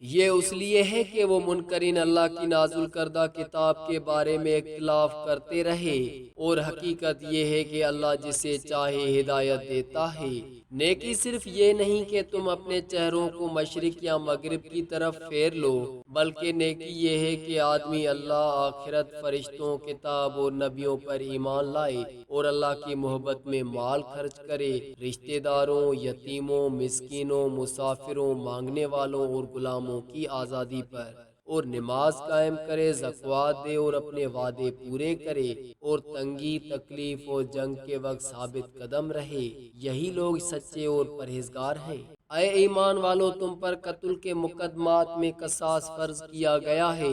یہ اس لیے ہے کہ وہ منکرین اللہ کی نازل کردہ کتاب کے بارے میں اختلاف کرتے رہے، اور حقیقت یہ ہے کہ اللہ جسے چاہے ہدایت دیتا ہے۔ نیکی صرف یہ نہیں کہ تم اپنے چہروں کو مشرق یا مغرب کی طرف پھیر لو، بلکہ نیکی یہ ہے کہ آدمی اللہ، آخرت، فرشتوں، کتاب اور نبیوں پر ایمان لائے، اور اللہ کی محبت میں مال خرچ کرے، رشتہ داروں، یتیموں، مسکینوں، مسافروں، مانگنے والوں اور غلاموں کی آزادی پر، اور نماز قائم کرے، زکوٰۃ دے اور اپنے وعدے پورے کرے، اور تنگی، تکلیف اور جنگ کے وقت ثابت قدم رہے۔ یہی لوگ سچے اور پرہیزگار ہیں۔ اے ایمان والو، تم پر قتل کے مقدمات میں قصاص فرض کیا گیا ہے،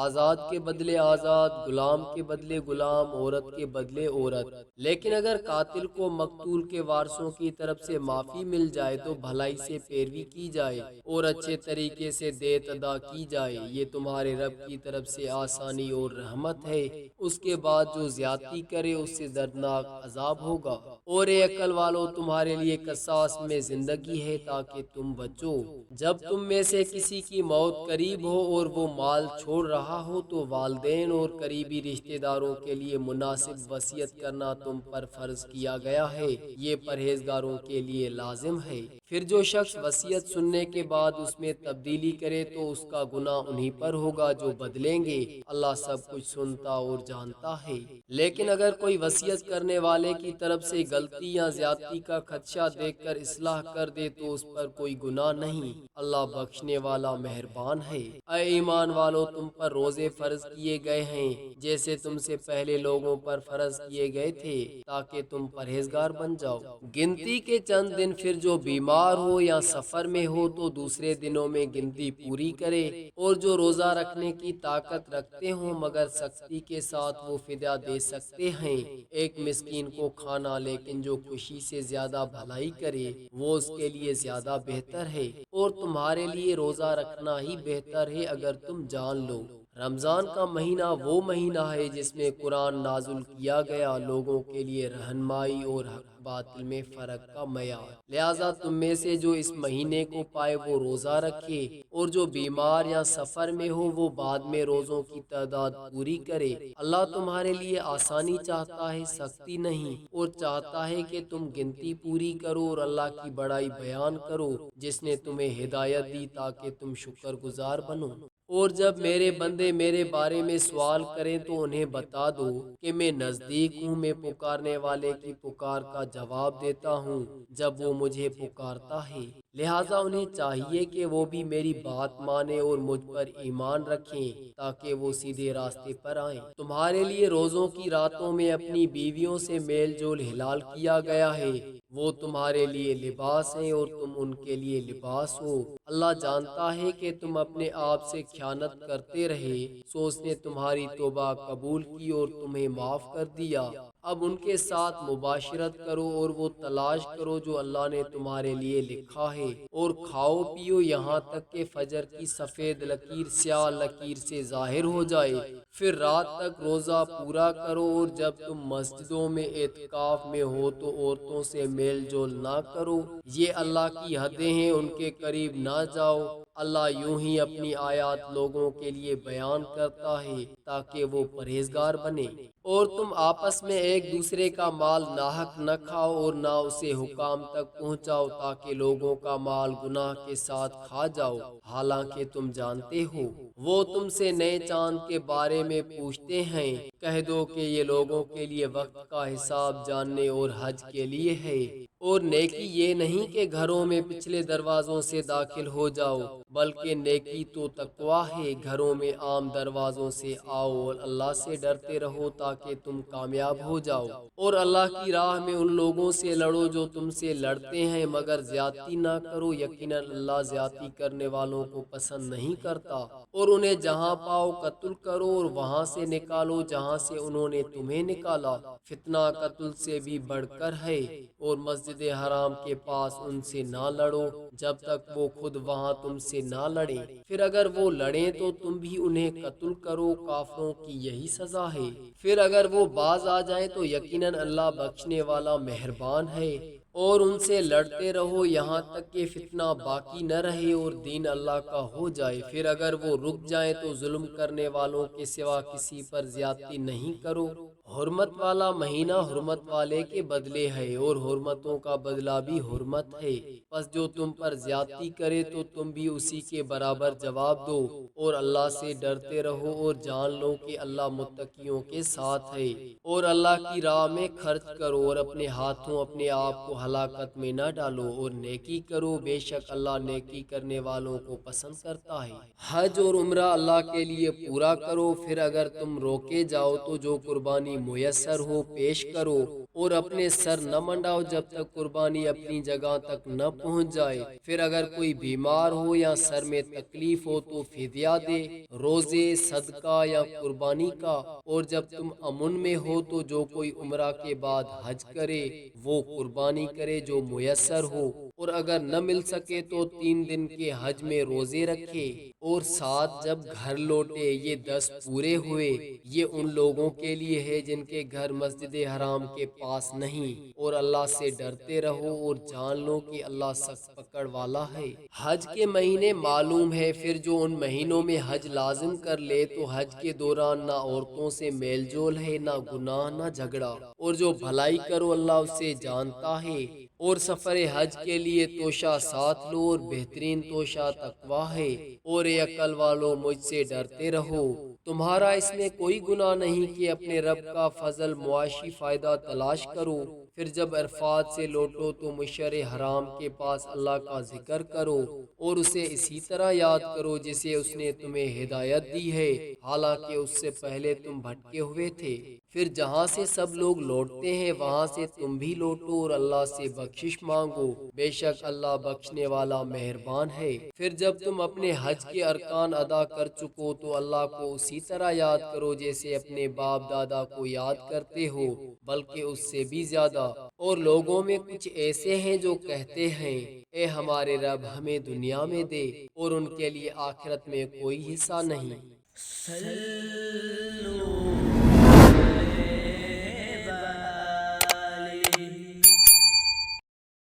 آزاد کے بدلے آزاد، غلام کے بدلے غلام، عورت کے بدلے عورت۔ لیکن اگر قاتل کو مقتول کے وارثوں کی طرف سے معافی مل جائے تو بھلائی سے پیروی کی جائے اور اچھے طریقے سے دیت ادا کی جائے، یہ تمہارے رب کی طرف سے آسانی اور رحمت ہے۔ اس کے بعد جو زیادتی کرے اس سے دردناک عذاب ہوگا۔ اور اے عقل والو، تمہارے لیے قصاص میں زندگی ہے تاکہ تم بچو۔ جب تم میں سے کسی کی موت قریب ہو اور وہ مال چھوڑ رہا ہو تو والدین اور قریبی رشتہ داروں کے لیے مناسب وصیت کرنا تم پر فرض کیا گیا ہے، یہ پرہیزگاروں کے لیے لازم ہے۔ پھر جو شخص وصیت سننے کے بعد اس میں تبدیلی کرے تو اس کا گناہ انہی پر ہوگا جو بدلیں گے، اللہ سب کچھ سنتا اور جانتا ہے۔ لیکن اگر کوئی وصیت کرنے والے کی طرف سے غلطی یا زیادتی کا خدشہ دیکھ کر اصلاح کر دے تو اس پر کوئی گناہ نہیں، اللہ بخشنے والا مہربان ہے۔ اے ایمان والو، تم پر روزے فرض کیے گئے ہیں جیسے تم سے پہلے لوگوں پر فرض کیے گئے تھے تاکہ تم پرہیزگار بن جاؤ۔ گنتی کے چند دن، پھر جو بیمار ہو یا سفر میں ہو تو دوسرے دنوں میں گنتی پوری کرے، اور جو روزہ رکھنے کی طاقت رکھتے ہوں مگر سختی کے ساتھ وہ فدیہ دے سکتے ہیں، ایک مسکین کو کھانا، لیکن جو خوشی سے زیادہ بھلائی کرے وہ اس کے لیے زیادہ بہتر ہے، اور تمہارے لیے روزہ رکھنا ہی بہتر ہے اگر تم جان لو۔ رمضان کا مہینہ وہ مہینہ ہے جس میں قرآن نازل کیا گیا، لوگوں کے لیے رہنمائی اور حق باطل میں فرق کا معیار۔ لہٰذا تم میں سے جو اس مہینے کو پائے وہ روزہ رکھے، اور جو بیمار یا سفر میں ہو وہ بعد میں روزوں کی تعداد پوری کرے۔ اللہ تمہارے لیے آسانی چاہتا ہے، سختی نہیں، اور چاہتا ہے کہ تم گنتی پوری کرو اور اللہ کی بڑائی بیان کرو جس نے تمہیں ہدایت دی تاکہ تم شکر گزار بنو۔ اور جب میرے بندے میرے بارے میں سوال کریں تو انہیں بتا دو کہ میں نزدیک ہوں، میں پکارنے والے کی پکار کا جواب دیتا ہوں جب وہ مجھے پکارتا ہے۔ لہٰذا انہیں چاہیے کہ وہ بھی میری بات مانیں اور مجھ پر ایمان رکھیں تاکہ وہ سیدھے راستے پر آئیں۔ تمہارے لیے روزوں کی راتوں میں اپنی بیویوں سے میل جول حلال کیا گیا ہے، وہ تمہارے لیے لباس ہیں اور تم ان کے لیے لباس ہو۔ اللہ جانتا ہے کہ تم اپنے آپ سے خیانت کرتے رہے، سو اس نے تمہاری توبہ قبول کی اور تمہیں معاف کر دیا۔ اب ان کے ساتھ مباشرت کرو اور وہ تلاش کرو جو اللہ نے تمہارے لیے لکھا ہے، اور کھاؤ پیو یہاں تک کہ فجر کی سفید لکیر سیاہ لکیر سے ظاہر ہو جائے، پھر رات تک روزہ پورا کرو، اور جب تم مسجدوں میں اعتکاف میں ہو تو عورتوں سے میل جول نہ کرو، یہ اللہ کی حدیں ہیں، ان کے قریب نہ جاؤ۔ اللہ یوں ہی اپنی آیات لوگوں کے لیے بیان کرتا ہے تاکہ وہ پرہیزگار بنے۔ اور تم آپس میں ایک دوسرے کا مال ناحق نہ کھاؤ اور نہ اسے حکام تک پہنچاؤ تاکہ لوگوں کا مال گناہ کے ساتھ کھا جاؤ، حالانکہ تم جانتے ہو۔ وہ تم سے نئے چاند کے بارے میں پوچھتے ہیں، کہہ دو کہ یہ لوگوں کے لیے وقت کا حساب جاننے اور حج کے لیے ہے، اور نیکی یہ نہیں کہ گھروں میں پچھلے دروازوں سے داخل ہو جاؤ، بلکہ نیکی تو تقویٰ ہے، گھروں میں عام دروازوں سے آؤ اور اللہ سے ڈرتے رہو تاکہ تم کامیاب ہو جاؤ۔ اور اللہ کی راہ میں ان لوگوں سے لڑو جو تم سے لڑتے ہیں، مگر زیادتی نہ کرو، یقیناً اللہ زیادتی کرنے والوں کو پسند نہیں کرتا۔ اور انہیں جہاں پاؤ قتل کرو اور وہاں سے نکالو جہاں سے انہوں نے تمہیں نکالا، فتنہ قتل سے بھی بڑھ کر ہے، اور مسجد حرام کے پاس ان سے نہ لڑو جب تک وہ خود وہاں تم سے نہ لڑیں، پھر اگر وہ لڑیں تو تم بھی انہیں قتل کرو، کافروں کی یہی سزا ہے۔ پھر اگر وہ باز آ جائیں تو یقیناً اللہ بخشنے والا مہربان ہے۔ اور ان سے لڑتے رہو یہاں تک کہ فتنہ باقی نہ رہے اور دین اللہ کا ہو جائے۔ پھر اگر وہ رک جائیں تو ظلم کرنے والوں کے سوا کسی پر زیادتی نہیں کرو۔ حرمت والا مہینہ حرمت والے کے بدلے ہے اور حرمتوں کا بدلہ بھی حرمت ہے، پس جو تم پر زیادتی کرے تو تم بھی اسی کے برابر جواب دو، اور اللہ سے ڈرتے رہو اور جان لو کہ اللہ متقیوں کے ساتھ ہے۔ اور اللہ کی راہ میں خرچ کرو اور اپنے ہاتھوں اپنے آپ کو ہلاکت میں نہ ڈالو، اور نیکی کرو، بے شک اللہ نیکی کرنے والوں کو پسند کرتا ہے۔ حج اور عمرہ اللہ کے لیے پورا کرو، پھر اگر تم روکے جاؤ تو جو قربانی میسر ہو پیش کرو، اور اپنے سر نہ منڈاؤ جب تک قربانی اپنی جگہ تک نہ پہنچ جائے۔ پھر اگر کوئی بیمار ہو یا سر میں تکلیف ہو تو فدیہ دے، روزے، صدقہ یا قربانی کا۔ اور جب تم امن میں ہو تو جو کوئی عمرہ کے بعد حج کرے وہ قربانی کرے جو میسر ہو، اور اگر نہ مل سکے تو 3 دن کے حج میں روزے رکھے، اور 7 جب گھر لوٹے، یہ 10 پورے ہوئے۔ یہ ان لوگوں کے لیے ہے جن کے گھر مسجد حرام کے پاس نہیں، اور اللہ سے ڈرتے رہو اور جان لو کہ اللہ سخت پکڑ والا ہے۔ حج کے مہینے معلوم ہے، پھر جو ان مہینوں میں حج لازم کر لے تو حج کے دوران نہ عورتوں سے میل جول ہے، نہ گناہ، نہ جھگڑا، اور جو بھلائی کرو اللہ اسے جانتا ہے۔ اور سفر حج کے لیے توشہ ساتھ لو، اور بہترین توشہ تقویٰ ہے۔ اور اے عقل والو مجھ سے ڈرتے رہو، تمہارا اس میں کوئی گناہ نہیں کہ اپنے رب کا فضل معاشی فائدہ تلاش کرو۔ پھر جب عرفات سے لوٹو تو مشعر حرام کے پاس اللہ کا ذکر کرو، اور اسے اسی طرح یاد کرو جسے اس نے تمہیں ہدایت دی ہے، حالانکہ اس سے پہلے تم بھٹکے ہوئے تھے۔ پھر جہاں سے سب لوگ لوٹتے ہیں وہاں سے تم بھی لوٹو اور اللہ سے بخشش مانگو، بے شک اللہ بخشنے والا مہربان ہے۔ پھر جب تم اپنے حج کے ارکان ادا کر چکو تو اللہ کو اسی طرح یاد کرو جیسے اپنے باپ دادا کو یاد کرتے ہو، بلکہ اس سے بھی زیادہ۔ اور لوگوں میں کچھ ایسے ہیں جو کہتے ہیں اے ہمارے رب ہمیں دنیا میں دے، اور ان کے لیے آخرت میں کوئی حصہ نہیں۔